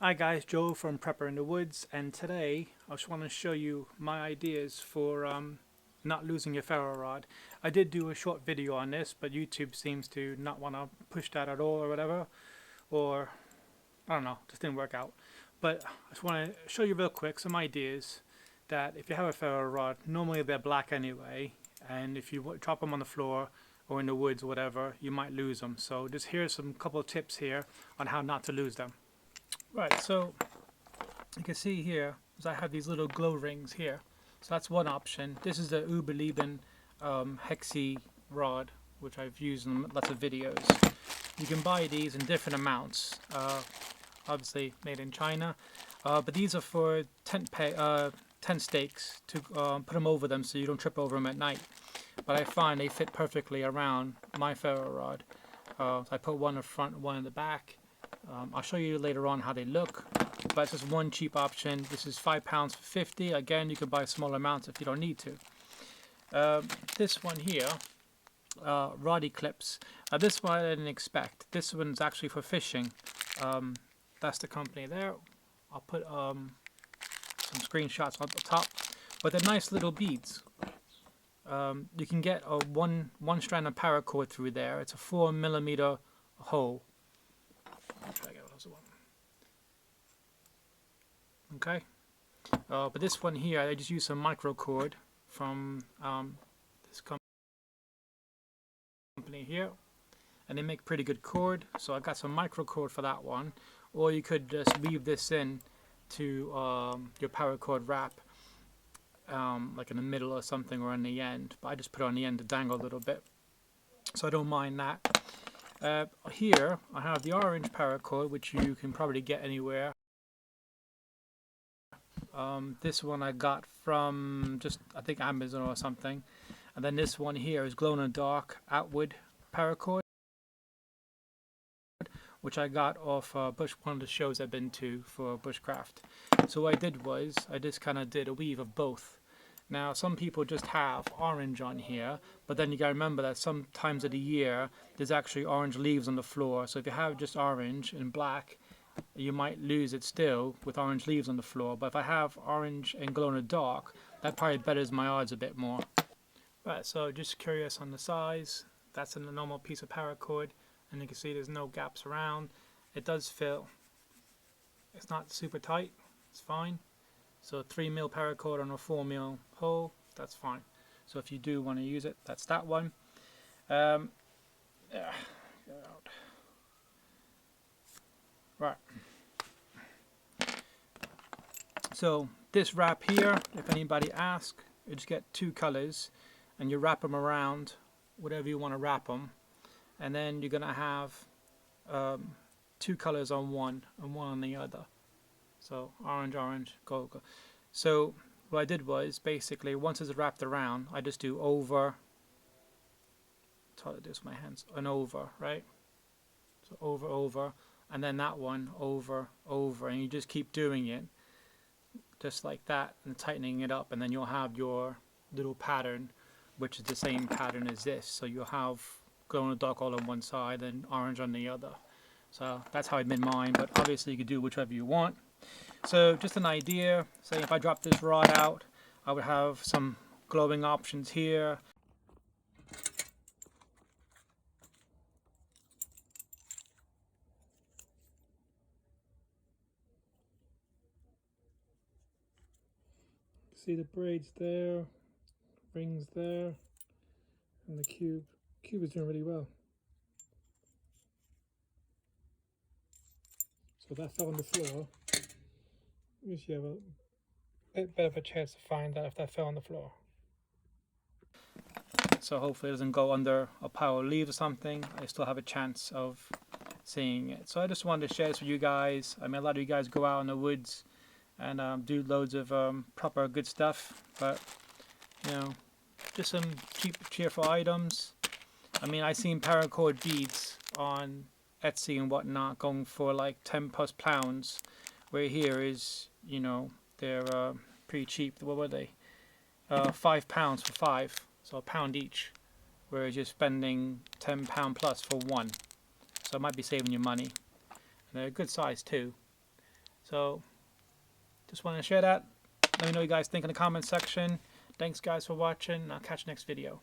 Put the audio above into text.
Hi guys, Joe from Prepper in the Woods, and today I just want to show you my ideas for not losing your ferro rod. I did do a short video on this, but YouTube seems to not want to push that at all or whatever, or I don't know, just didn't work out. But I just want to show you real quick some ideas that if you have a ferro rod, normally they're black anyway, and if you drop them on the floor or in the woods or whatever, you might lose them. So just here's some couple of tips here on how not to lose them. Right, so you can see here is I have these little glow rings here. So that's one option. This is the Überleben hexi rod, which I've used in lots of videos. You can buy these in different amounts, obviously made in China, but these are for tent stakes to put them over them so you don't trip over them at night. But I find they fit perfectly around my ferro rod. So I put one in the front, one in the back. I'll show you later on how they look, but it's just one cheap option. This is £5 for 50. Again, you can buy small amounts if you don't need to. This one here, Roddy clips. This one I didn't expect. This one's actually for fishing. That's the company there. I'll put some screenshots on the top, but they're nice little beads. You can get a one strand of paracord through there. It's a 4mm hole. I'll try to get the one. Okay, but this one here, I just use some microcord from this company here, and they make pretty good cord. So I got some microcord for that one, or you could just weave this in to your paracord wrap, like in the middle or something, or on the end. But I just put it on the end to dangle a little bit, so I don't mind that. Here I have the orange paracord, which you can probably get anywhere. This one I got from just, I think, Amazon or something. And then this one here is glow in the dark outward paracord, which I got off one of the shows I've been to for bushcraft. So what I did was I just kind of did a weave of both. Now, some people just have orange on here, but then you got to remember that some times of the year there's actually orange leaves on the floor. So if you have just orange and black, you might lose it still with orange leaves on the floor. But if I have orange and glow in the dark, that probably betters my odds a bit more. Right, so just curious on the size. That's in the normal piece of paracord, and you can see there's no gaps around. It does fill. It's not super tight. It's fine. So 3mm paracord on a 4mm hole, that's fine. So if you do want to use it, that's that one. Right. So this wrap here, if anybody asks, you just get two colors, and you wrap them around whatever you want to wrap them, and then you're gonna have two colors on one and one on the other. So orange, orange, gold, gold. So what I did was basically once it's wrapped around, I just do over. It's hard to do with my hands. And over, right? So over, over, and then that one over, over, and you just keep doing it, just like that, and tightening it up, and then you'll have your little pattern, which is the same pattern as this. So you'll have glow in the dark all on one side and orange on the other. So that's how I made mine, but obviously you could do whichever you want. So just an idea, say if I drop this rod out, I would have some glowing options here. See the braids there, rings there, and the cube. Cube is doing really well. So that fell on the floor. At least you have a bit better of a chance to find that if that fell on the floor. So hopefully it doesn't go under a pile of leaves or something. I still have a chance of seeing it. So I just wanted to share this with you guys. I mean, a lot of you guys go out in the woods and do loads of proper good stuff, but you know, just some cheap, cheerful items. I mean, I've seen paracord beads on Etsy and whatnot going for like 10+ pounds, where here is, you know, they're pretty cheap. What were they? £5 for 5, so £1 each, whereas you're spending £10 plus for one. So it might be saving you money. And they're a good size too. So just want to share that. Let me know what you guys think in the comment section. Thanks guys for watching. I'll catch you next video.